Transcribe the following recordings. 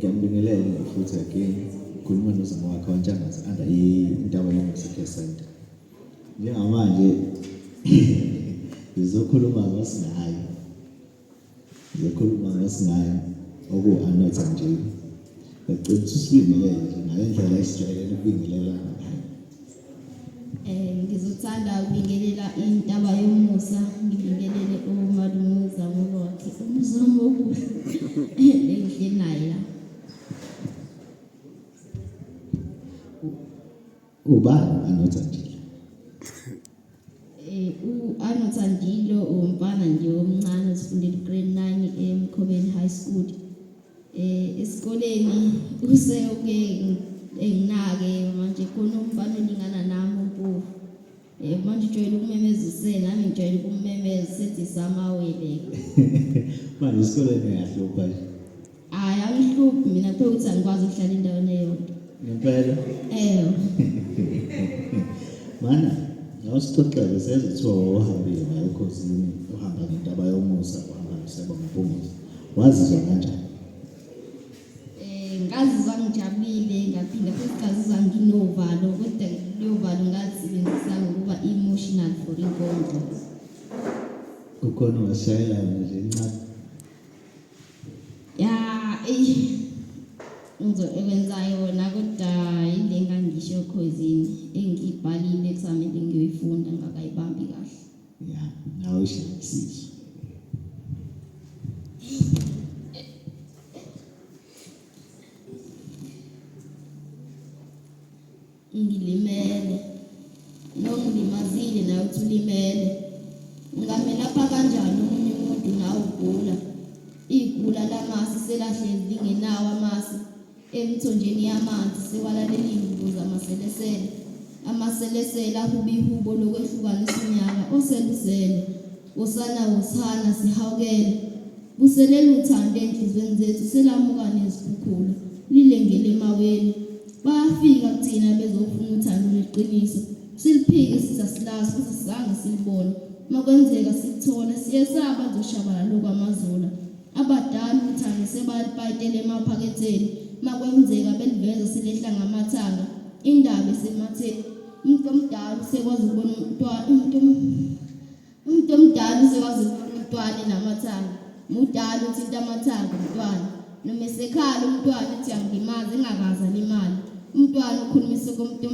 ngiyambingelela futhi again ukhuluma nozama wakhe wantshangase under indaba yoMusa Center. Njengamanje ngizokhuluma ngasingayo. Oku-Anotha nje. Ngicela usibingelele nje ngalendlela esijwayele ukubingelela ngayo. Ngizothanda ukubingelela indaba yoMusa, ngibingelele uMadumuza ngoba wakhe umzamo okuhle engihle naye la. Ubani u-Anotha Ndilo? U-Anotha Ndilo umfana nje omncane osifundela grade 9 eMkhobeni High School. Esikoleni useuke enginake manje khona umfana olingana nami uMpofu. Manje ujwayele ukumemeza usena nami ngijwayele ukumemeza sethi samawele. Manje esikoleni uyahlupha nje. Hayi angihluphi mina phela ukuthi angikwazi ukuhlala endaweni eyodwa. Ngempela? Mana, ngawusixoxele sezithiwa ohambile ngayo ekhosini, uhamba ngendaba yoMusa, uhamba noSebo Mpungose. Wazizwa kanjani? Ngazizwa ngijabulile ngaphinda futhi ngazizwa nginovalo kodwa leyo valo ngazisebenzisa ngokuba emotional for inkondlo. Ukhona ungashayela nje incane? Ya ngizowenza yona kodwa yile engangisho ekhosini engiyibhalile kusamele ngiyoyifunda ngakayibambi kahle. Ya, nawe ishayisizwe. Ngilimele nongilimazile nawe uthi ulimele ungamelapha kanjani omunye umuntu nawe ugula igula lamasi selahlezi lingenawo amasi emthonjeni yamanzi sewalalela imvuza amaselesele ahuba ihubo lokwehlukanisa unyaka oselusele wosana sihawukele buselela uthando enhlizweni zethu selamuka nezikhukhula lilengele emaweni. Bayafika kuthina bezofuna uthando leqiniso siliphike sisasilazi futhi sizange silibone makwenzeka sikuthola siyesaba zoshabala lokwamazula abadala uthando sebalipayitele emaphaketheni makwenzeka beliveza selehla ngamathanga indaba esematheni umuntu omdala usekwazi ukubona umuntu omdala usekwazi ukubona umntwana namathanga mudala uthinta amathanga umntwana noma esekhala umntwana uthi angilimazi engakaza limali. Umntwana ukhulumisa komuntu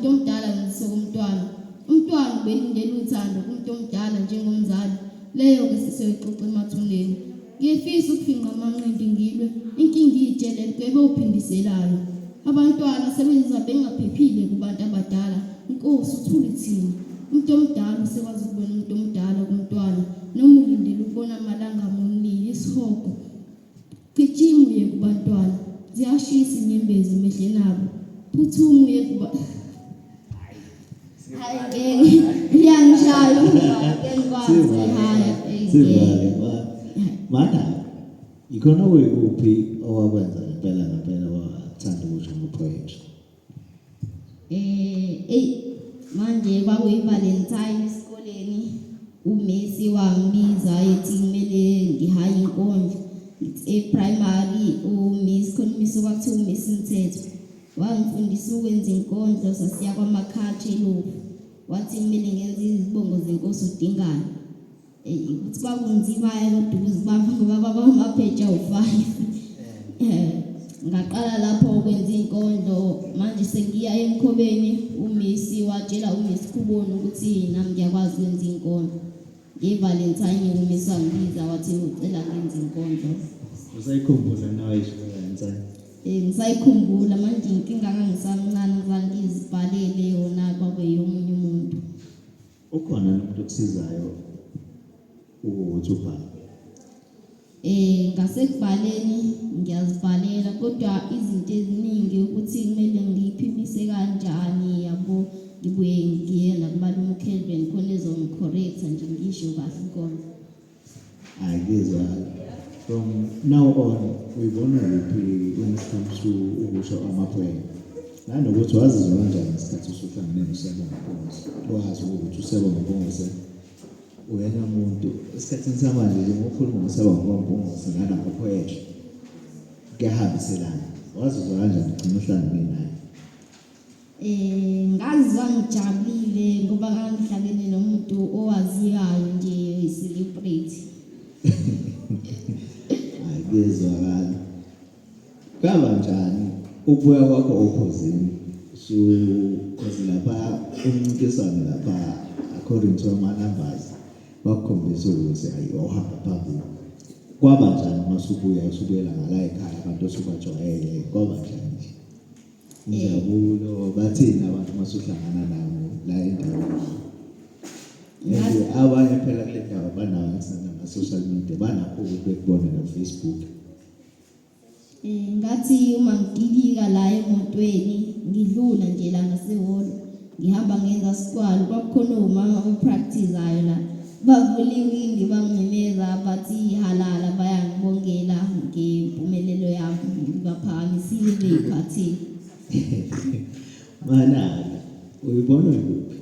omdala ngisiso komntwana. Umntwana ubelindele uthando kumuntu omdala njengomzali. Leyo ke sisoyixoxa emathuneni. Ngiyefisa ukufinqa amanqindi ngilwe inkinga iyitshele kwebe uphindiselayo. Abantwana sebenzisa bengaphephile kubantu abadala. Inkosi uthule thina. Umuntu omdala usekwazi ukubona umuntu omdala kumntwana noma ulindele ukubona amalanga amonile isihogo. Gijima uye kubantwana. Ziyashisa inyembezi emehleni abo. Phuthuma uye kuba hayi ngiyangishaya ngikwazi Sivale mana ikhona kuphi owakwenza ngempela wathanda ukusho ngopoetry? Manje kwakuyi-Valentine esikoleni uMessi wangibiza ethi kumele ngihaye inkondlo. Primary uMiss khonimisa kwakuthiwa uMiss Mthetho wangifundisa ukwenza inkondlo sasiya kwamakhathi elofu wathi kumele ngenze izibongo zenkosi uDingane ukuthi kwakunzima kodwa ukuzibamba ngoba kwabamapheji awu5 ngaqala lapho ukwenza inkondlo manje sengiya eMkhobeni uMessi watshela uMiss Khuboni ukuthi nami ngiyakwazi ukwenza inkondlo. Ngevalentine uMiss wangibiza wathi ucela ngenze inkondlo. Usayikhumbula nawe iValentine? Ngisayikhumbula manje inkinga ngangisamncane ngizibhalele yona kwakuyomunye umuntu. Ukhona umuntu okusizayo ukuthi ubhale? Ngasekubhaleni ngiyazibhalela kodwa izinto eziningi ukuthi kumele ngiphimise kanjani yabo ngibuye ngiye nakumalume uKelvin khona ezongicorrecta nje ngisho kahle inkondlo. Ngizwa from now on uyibona kuphi when it comes to ukusho amapoem nanokuthi wazizwa kanjani ngesikhathi usuhlangene noSebo Mpungose? Wazi ukuthi uSebo Mpungose uyena umuntu esikhathini samanje nje ngokukhuluma ngoSebo Mpungose nganamapoetry kuyahambiselana. Wazizwa kanjani ugcina uhlangane naye? Ngazizwa ngijabulile ngoba ngangihlangene nomuntu owaziwayo nje celebrity. Ayizwakala. Kaba njani ukubuya kwakho okhosini? Because lapha umncintiswano lapha according to my numbers bakhombisa ukuthi hayi ohamba phambili. Kwaba njani usubuyela ngala ekhaya abantu osubajwayele? Kwaba njani nje? Injabulo bathina abantu masuhlangana nabo la endaweni. Abanye phela kule ndawo banawo ama-social media banakho ukuthi bekubone na Facebook. Ngathi uma ngidilika la emotweni ngidlula nje la ngaseholo ngihamba ngenza sikwalo kwakukhona umama opractice-ayo la bavuliwe bangimemeza bathi halala bayangibongela ngempumelelo yami baphakamisile beyiphathile. Mana uyibona kuphi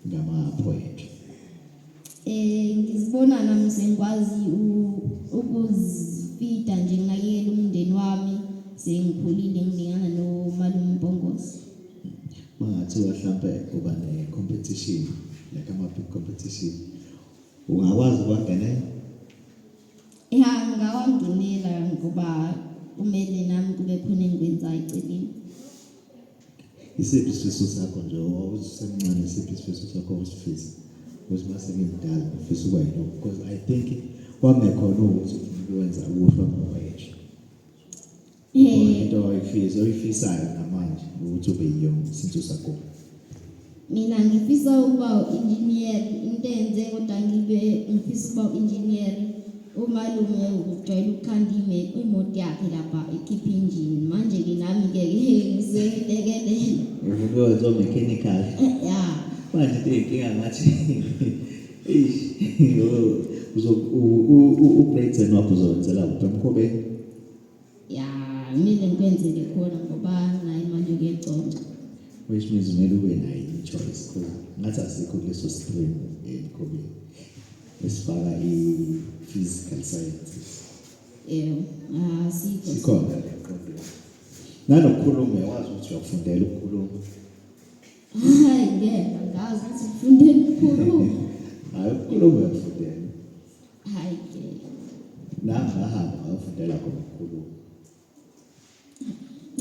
ngama-point? Ngizibona nami sengikwazi ukuzifida nje nginakekela umndeni wami sengikhulile ngilingana nomalume Mpongose. Mangathiwa mhlampe uba ne-competition like ama-big competition ungakwazi ukwangenela? Ngawangenela ngoba kumele nami kube khona engikwenzayo eceleni. Isiphi isifiso sakho nje usemncane? Isiphi isifiso sakho usifisa ukuthi mase ngimdala ufisa ukuba yini? Because I think kwangekhona ukuthi ukwenza ukuhlwa ngowesha. Into oyifisayo namanje ukuthi ube yiyona since usakhona. Mina ngifisa ukuba u-engineer, into enze kodwa ngifisa ukuba u-engineer. Umalume ujwayele ukukhanda imoto yakhe lapha ekhipha engine. Manje-ke nami-ke ngiseyilekelela. Ufuna ukwenza mechanical? Ya. Manje into eyinkinga ngathi u-Brayton wakho uzowenzela kuphi Emkhobeni? Ya, kumele ngikwenzele khona ngoba nayo imali yokuyeconca. Which means kumele ube nayo i-choice because ngathi asikho kuleso stream Emkhobeni esifaka i-physical sciences. Sikho. Sikhona nanokukhuluma uyawazi ukuthi uyakufundela ukukhuluma? Hayi ngazi ukuthi ngifundela ukukhuluma. Hayi ukukhuluma uyakufundela. Hayi nami ngahamba ngafundela khona ukukhuluma.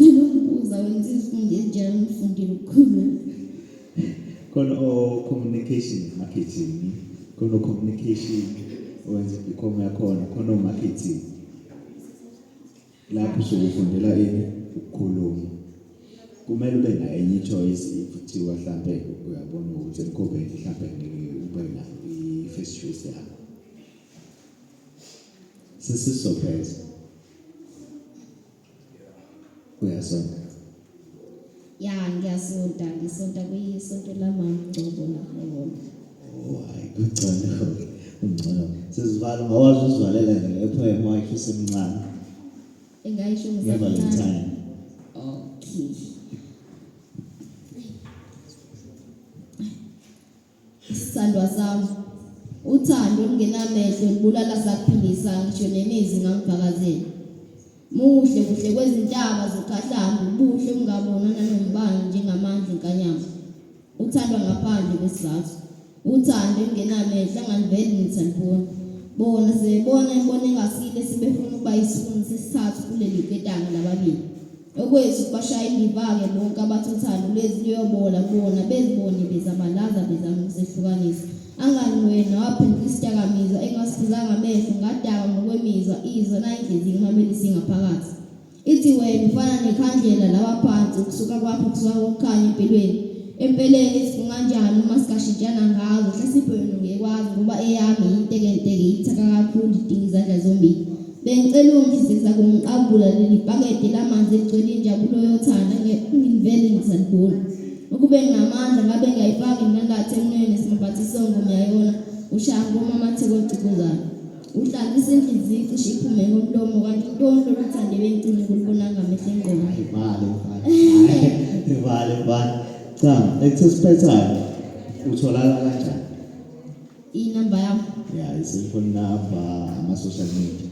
Ngikubuza wenza izifundo ezinjani ngifundela ukukhuluma? Khona communication marketing, khona communication wenza i-com yakhona, khona marketing. Lapho usukufundela ukukhuluma. Kumele ube nayo enye i-choice kuthiwa mhlampe uyabona ukuthi Emkhobeni mhlampe ube nayo i-first choice yakho. Sesizopheza. Uyasonta? Ya, ngiyasonta. Ngisonta kwisonto lamaNgcobo la eHolo. Hayi kucala. Ungcono. Sizivala ngawazi uzivalela nje epoem wakhe usemncane. Engayisho ngisemncane. Okay. Sisandwa sami. Uthando olungenamehlo libulala sakuphilisa ngisho nemizi ngangivakazela. Muhle kuhle kwezintaba zokhahlambe, ubuhle ungabonana nombani njengamandla enkanyama. Uthandwa ngaphandle kwesizathu. Uthando olungenamehlo anganiveli ngithandibona. Bona sebona imbona engasile sibefuna ukuba isifuni sesithathu kuleli ketanga lababili. Okwethu kubashaya indivake bonke abathi uthando lezi liyobola bona bezibone bezabalaza bezamsehlukanisa. Angani wena waphenduka isidakamizwa engasifuzanga amehlo ngadaka ngokwemizwa izwa nayinhliziyo imameli singaphakathi. Ithi wena ufana nekhandlela labaphansi ukusuka kwakho kusuka kokukhanya empilweni. Empeleni sifunganjani uma sikashintshana ngazo hlasimpe wena ungekwazi ngoba eyami yintekenteke ithaka kakhulu idinga izandla zombili. Bengicela ungihlisisa kungiqabula leli bhakede lamanzi egcwele injabulo yothanda ngivele ngisanibona. Ukube nginamandla ngabe ngiyayifaka indandatho emunweni simaphathisongo ngiyayona ushango umamatheko licikuzana. Uhlanzisa inhliziyo icishe iphume ngomlomo kanti intondo lothande bengicine kulibonanga amehlo engqondo. Vale. Cha, ekusiphethayo utholakala kanjani? Inamba yami. Ya, i-cellphone number, ama-social media.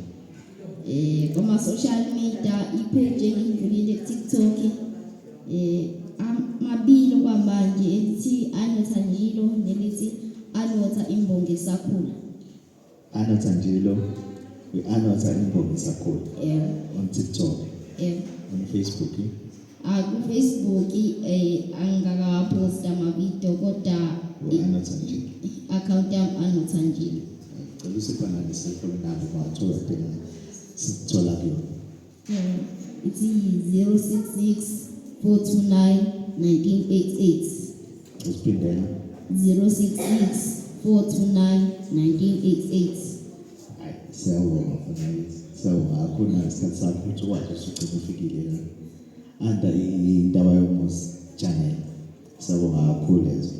Kuma-social media, ipage engiyivulile ku-TikTok, amabili okwamanje elithi Anothanjilo nelithi Anotha Imbongi Sakhula. Anothanjilo, we-Anotha Imbongi Sakhula on TikTok, on Facebook. Ku-Facebook angikakaposti amavidiyo kodwa We-Anothanjilo. account yami Anothanjilo. Cela usiphanganise khona nabo bathola phela sithola kuyona. It's 066 429 1988. Usiphindela. 066 429 1988. Hayi, siyabonga mfana. Siyabonga kakhulu ngesikhathi sakho ukuthi ukwazi usugcina ufikile la. Anda indaba yomuzi channel. Siyabonga kakhulu lezo.